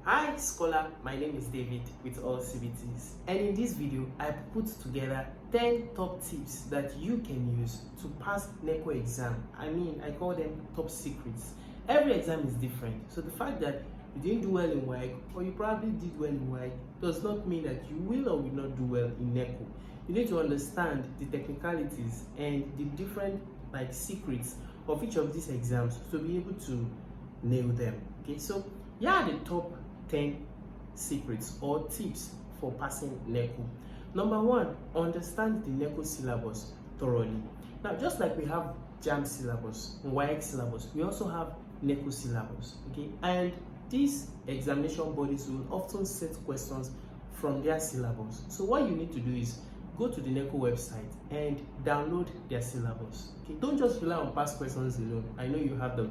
Hi scholar, my name is David with AllCBTS, and in this video I put together 10 top tips that you can use to pass NECO exam. I call them top secrets. Every exam is different, so the fact that you didn't do well in WAEC or you probably did well in WAEC does not mean that you will or will not do well in NECO. You need to understand the technicalities and the different secrets of each of these exams to be able to nail them. Okay, so here are the top 10 secrets or tips for passing NECO. Number one, understand the NECO syllabus thoroughly. Now, just like we have JAM syllabus, WAEC syllabus, we also have NECO syllabus. Okay, and these examination bodies will often set questions from their syllabus. So what you need to do is go to the NECO website and download their syllabus. Okay, don't just rely on past questions alone. I know you have the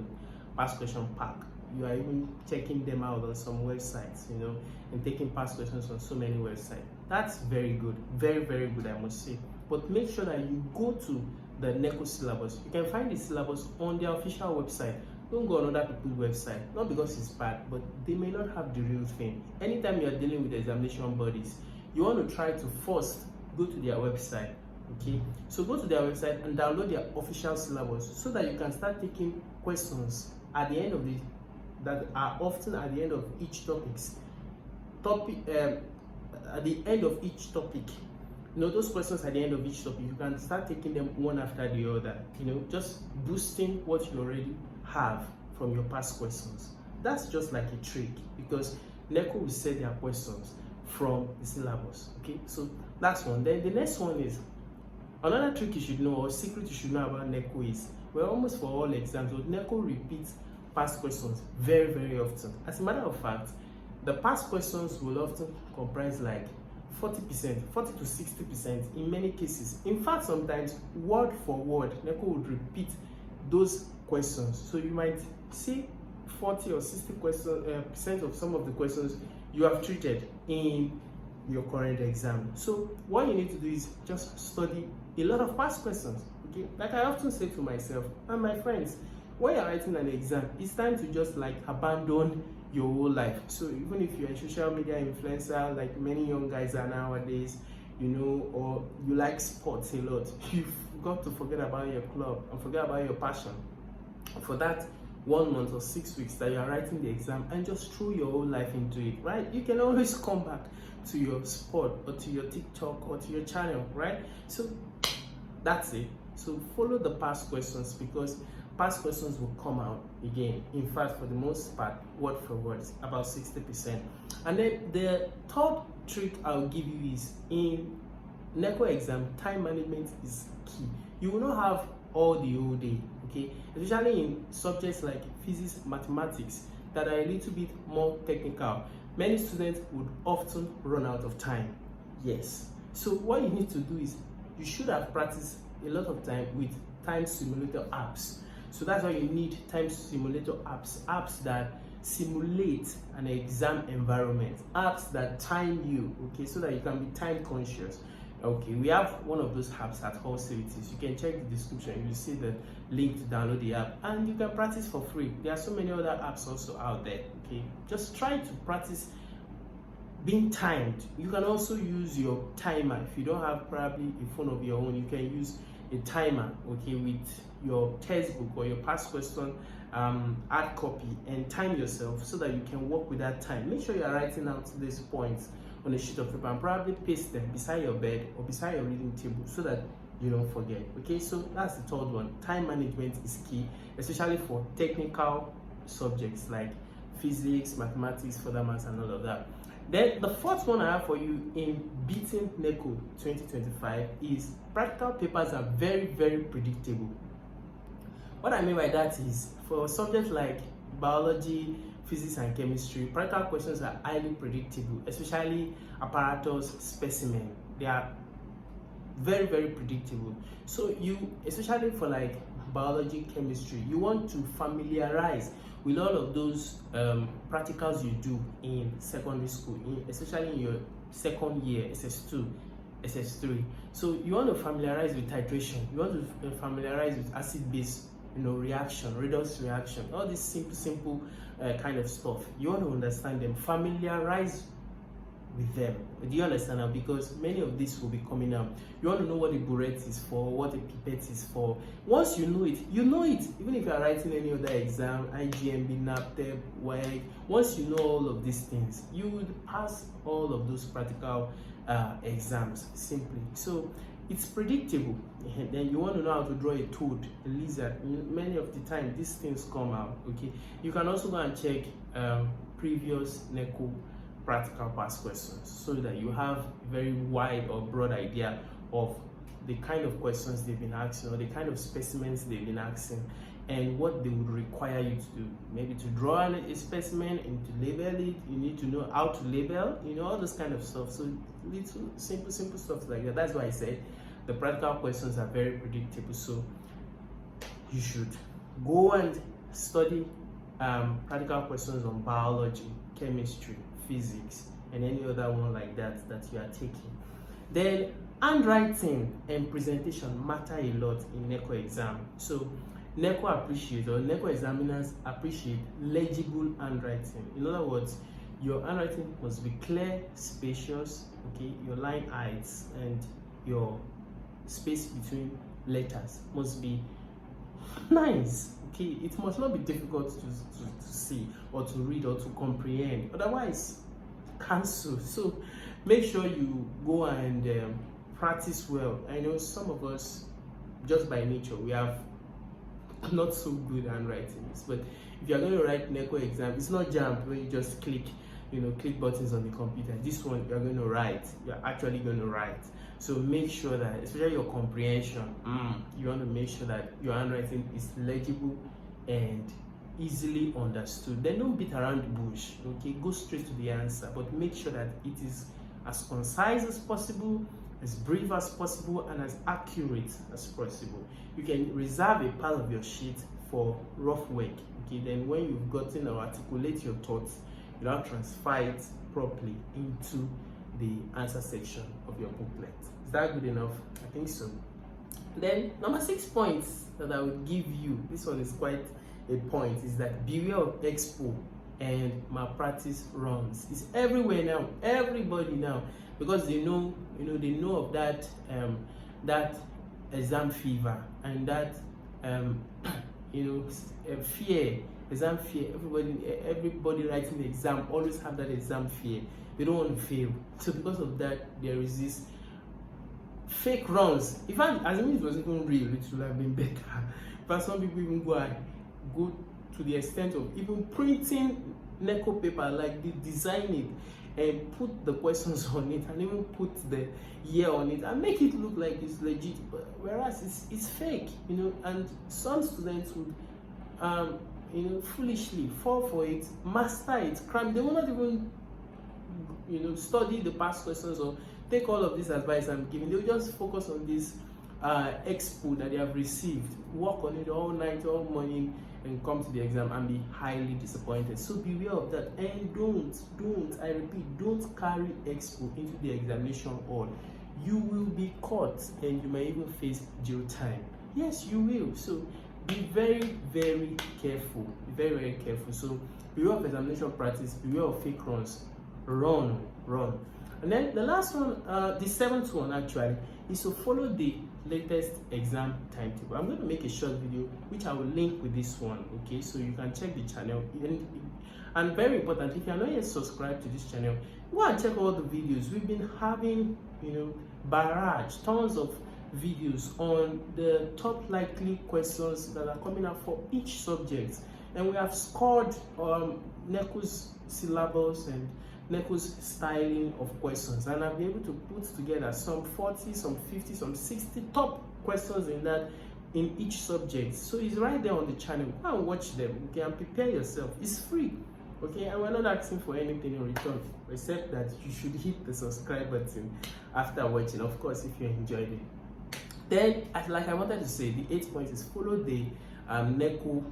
past question pack. You are even checking them out on some websites, and taking past questions on so many websites. That's very good, very, very good, I must say. But make sure that you go to the NECO syllabus. You can find the syllabus on their official website. Don't go on other people's website, not because it's bad, but they may not have the real thing. Anytime you are dealing with examination bodies, you want to try to first go to their website. Okay, so go to their website and download their official syllabus so that you can start taking questions at the end of the that are often at the end of each at the end of each topic. Those questions at the end of each topic, you can start taking them one after the other, just boosting what you already have from your past questions. That's just like a trick, because NECO will set their questions from the syllabus. Okay, so that's one. Then the next one is another trick you should know, or secret you should know about NECO is, well, almost for all exams, NECO repeats past questions very, very often. As a matter of fact, the past questions will often comprise 40%, 40 to 60% in many cases. In fact, sometimes word for word, NECO would repeat those questions. So you might see 40 or 60% of some of the questions you have treated in your current exam. So what you need to do is just study a lot of past questions. Okay, like I often say to myself and my friends, when you're writing an exam, it's time to just abandon your whole life. So even if you're a social media influencer, like many young guys are nowadays, or you like sports a lot, you've got to forget about your club and forget about your passion for that 1 month or 6 weeks that you're writing the exam, and just throw your whole life into it, right? You can always come back to your sport or to your TikTok or to your channel, right? So that's it. So follow the past questions, because past questions will come out again. In fact, for the most part, word for word, about 60%. And then the third trick I'll give you is, in NECO exam, time management is key. You will not have all the whole day, okay? Especially in subjects like physics, mathematics, that are a little bit more technical. Many students would often run out of time. Yes. So what you need to do is, you should have practiced a lot of time with time simulator apps. So that's why you need time simulator apps that simulate an exam environment, apps that time you, okay, so that you can be time conscious. Okay, we have one of those apps at AllCBTS. You can check the description, you will see the link to download the app, and you can practice for free. There are so many other apps also out there. Okay, just try to practice being timed. You can also use your timer. If you don't have probably a phone of your own, you can use a timer, okay, with your textbook or your past question hard copy, and time yourself so that you can work with that time. Make sure you are writing out these points on a sheet of paper and probably paste them beside your bed or beside your reading table so that you don't forget. Okay, so that's the third one. Time management is key, especially for technical subjects like physics, mathematics, further maths, and all of that. Then the fourth one I have for you in beating NECO 2025 is practical papers are very, very predictable. What I mean by that is, for subjects like biology, physics, and chemistry, practical questions are highly predictable, especially apparatus, specimen. They are very, very predictable. So you, especially for biology, chemistry, you want to familiarize with all of those practicals you do in secondary school, especially in your second year, SS2, SS3. So you want to familiarize with titration, you want to familiarize with acid-base reaction, redox reaction, all this simple kind of stuff. You want to understand them, familiarize with them. Do you understand now? Because many of these will be coming out. You want to know what a burette is for, what a pipette is for. Once you know it, you know it. Even if you are writing any other exam, IGMB, NAPTEP, WAEC, once you know all of these things, you would pass all of those practical exams simply. So it's predictable. And then you want to know how to draw a toad, a lizard. Many of the time these things come out. Okay, you can also go and check previous NECO practical past questions so that you have a very wide or broad idea of the kind of questions they've been asking or the kind of specimens they've been asking and what they would require you to do. Maybe to draw a specimen and to label it, you need to know how to label, all this kind of stuff. So little simple stuff like that. That's why I said the practical questions are very predictable. So you should go and study practical questions on biology, chemistry, physics, and any other one like that you are taking. Then handwriting and presentation matter a lot in NECO exam. So NECO appreciate, or NECO examiners appreciate, legible handwriting. In other words, your handwriting must be clear, spacious, okay? Your line heights and your space between letters must be nice, okay? It must not be difficult to see or to read or to comprehend. Otherwise, cancel. So make sure you go and practice well. I know some of us, just by nature, we have not so good handwritings, but if you're going to write NECO exam, it's not jump where you just click buttons on the computer. This one you're going to write, you're actually going to write. So make sure that, especially your comprehension, you want to make sure that your handwriting is legible and easily understood. Then don't beat around the bush, okay? Go straight to the answer, but make sure that it is as concise as possible, as brief as possible, and as accurate as possible. You can reserve a part of your sheet for rough work, okay? Then when you've gotten to articulate your thoughts, you now transfer it properly into the answer section of your booklet. Is that good enough? I think so. Then number 6 points that I would give you, this one is quite a point, is that beware of expo and malpractice runs. It's everywhere now, everybody now, because they know of that that exam fever and that fear, exam fear. Everybody writing the exam always have that exam fear. They don't want to fail. So because of that, there is this fake runs. In fact, as if it was even real, it should have been better. But some people even go to the extent of even printing NECO paper, like they design it and put the questions on it and even put the year on it and make it look like it's legit, but whereas it's fake, and some students would foolishly fall for it, master it, cram. They will not even study the past questions or take all of this advice I'm giving. They will just focus on this expo that they have received, work on it all night, all morning, and come to the exam and be highly disappointed. So beware of that, and I repeat, don't carry expo into the examination hall. You will be caught and you may even face jail time. Yes, you will. So be very, very careful. Be very, very careful. So beware of examination practice, beware of fake runs. Run. And then the last one, the 7th one actually, is to follow the latest exam timetable. I'm going to make a short video which I will link with this one, okay? So you can check the channel. And very important, if you are not yet subscribed to this channel, go and check all the videos. We've been having, tons of videos on the top likely questions that are coming up for each subject. And we have scored NECO's syllabus and NECO's styling of questions, and I'll be able to put together some 40, some 50, some 60 top questions in each subject. So it's right there on the channel. Go and watch them, okay, and prepare yourself. It's free, okay, and we're not asking for anything in return except that you should hit the subscribe button after watching, of course, if you enjoyed it. Then, like I wanted to say, the 8th point is follow the NECO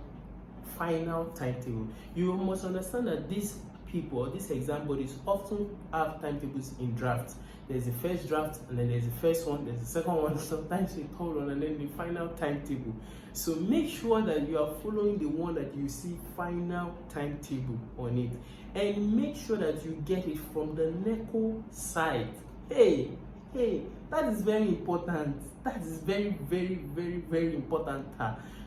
final timetable. You must understand that this people or these exam bodies often have timetables in drafts. There's the first draft, and then there's the first one, there's the second one, sometimes the third one, and then the final timetable. So make sure that you are following the one that you see final timetable on it, and make sure that you get it from the NECO site. Hey, that is very important. That is very, very, very, very important,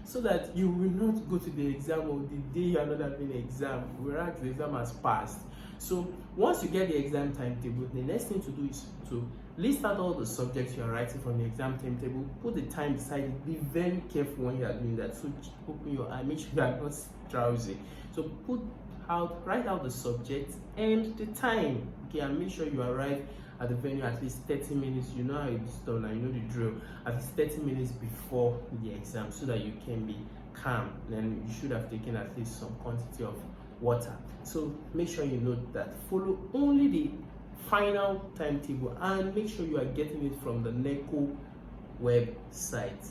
so that you will not go to the exam on the day you are not having an exam, whereas the exam has passed. So once you get the exam timetable, the next thing to do is to list out all the subjects you are writing from the exam timetable. Put the time beside it. Be very careful when you are doing that. So open your eye, make sure you are not drowsy. So write out the subject and the time. Okay, and make sure you arrive at the venue at least 30 minutes. You know how it's done, and you know the drill. At least 30 minutes before the exam, so that you can be calm. Then you should have taken at least some quantity of water. So make sure you note that. Follow only the final timetable, and make sure you are getting it from the NECO website.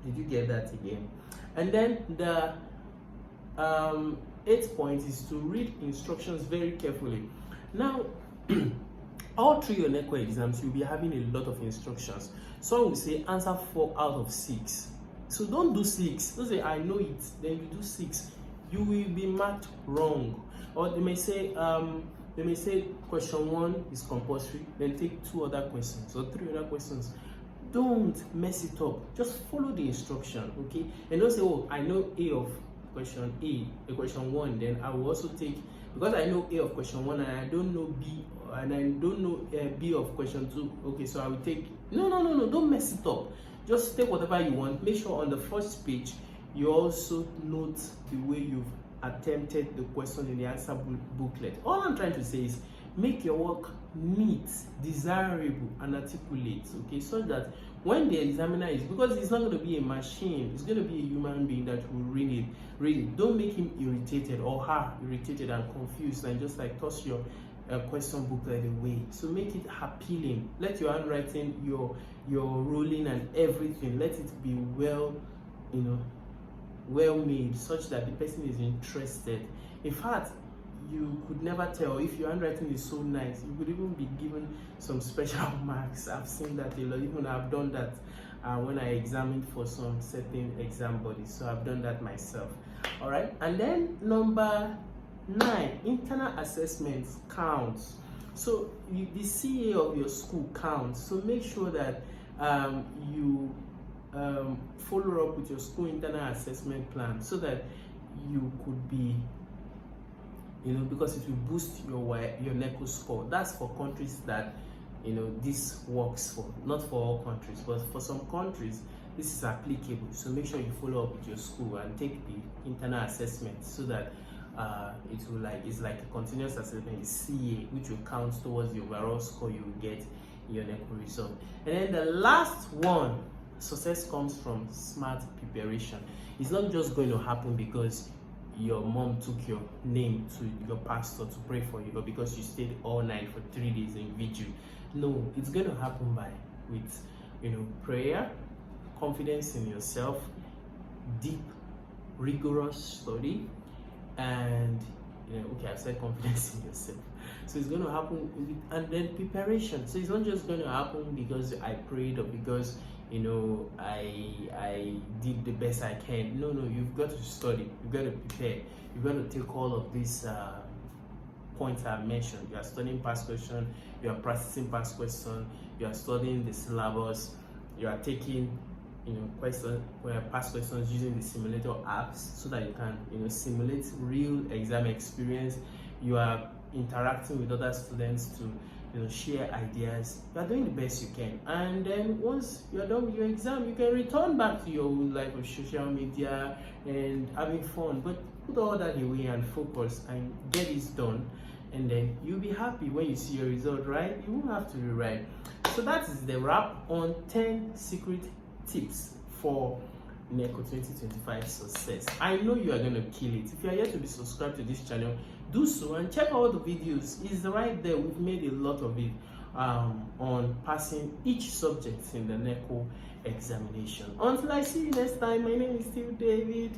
Did you get that again? And then the 8th point is to read instructions very carefully. Now, all through your NECO exams, you'll be having a lot of instructions. Some will say answer 4 out of 6. So don't do 6. Don't say I know it, then you do 6. You will be marked wrong. Or they may say question 1 is compulsory, then take 2 other questions or 3 other questions. Don't mess it up. Just follow the instruction, okay? And don't say, oh, I know A of question question 1, then I will also take, because I know A of question 1 and I don't know B, and I don't know B of question 2, okay, so I will take. No, don't mess it up. Just take whatever you want. Make sure on the first page you also note the way you've attempted the question in the answer booklet. All I'm trying to say is make your work neat, desirable, and articulate, okay, so that when the examiner is, because it's not going to be a machine, it's going to be a human being that will read it. Don't make him irritated or her irritated and confused and just like toss your question booklet away. So make it appealing. Let your handwriting, your ruling and everything, let it be well made, such that the person is interested. In fact, you could never tell if your handwriting is so nice. You could even be given some special marks. I've seen that a lot. Even I've done that when I examined for some certain exam bodies. So I've done that myself. All right. And then number 9, internal assessments counts. So the CA of your school counts. So make sure that you follow up with your school internal assessment plan, so that you could be, because it will boost your NECO score. That's for countries that this works for. Not for all countries, but for some countries this is applicable. So make sure you follow up with your school and take the internal assessment, so that it's like a continuous assessment. It's CA, which will count towards the overall score you will get in your NECO result. And then the last one, success comes from smart preparation. It's not just going to happen because your mom took your name to your pastor to pray for you, or because you stayed all night for 3 days in vigil. No, it's going to happen with prayer, confidence in yourself, deep, rigorous study, and I've said confidence in yourself. So it's going to happen and then preparation. So it's not just going to happen because I prayed or because I did the best I can. No, you've got to study, you've got to prepare, you've got to take all of these points I've mentioned. You are studying past question, you are practicing past question, you are studying the syllabus, you are taking past questions using the simulator apps, so that you can simulate real exam experience. You are interacting with other students to share ideas. You are doing the best you can, and then once you are done with your exam, you can return back to your life of social media and having fun. But put all that away and focus and get it done, and then you'll be happy when you see your result, right? You won't have to rewrite. So that is the wrap on 10 secret tips for NECO 2025 success. I know you are going to kill it. If you are yet to be subscribed to this channel, do so and check out the videos. It's right there. We've made a lot of it on passing each subject in the NECO examination. Until I see you next time, my name is still David.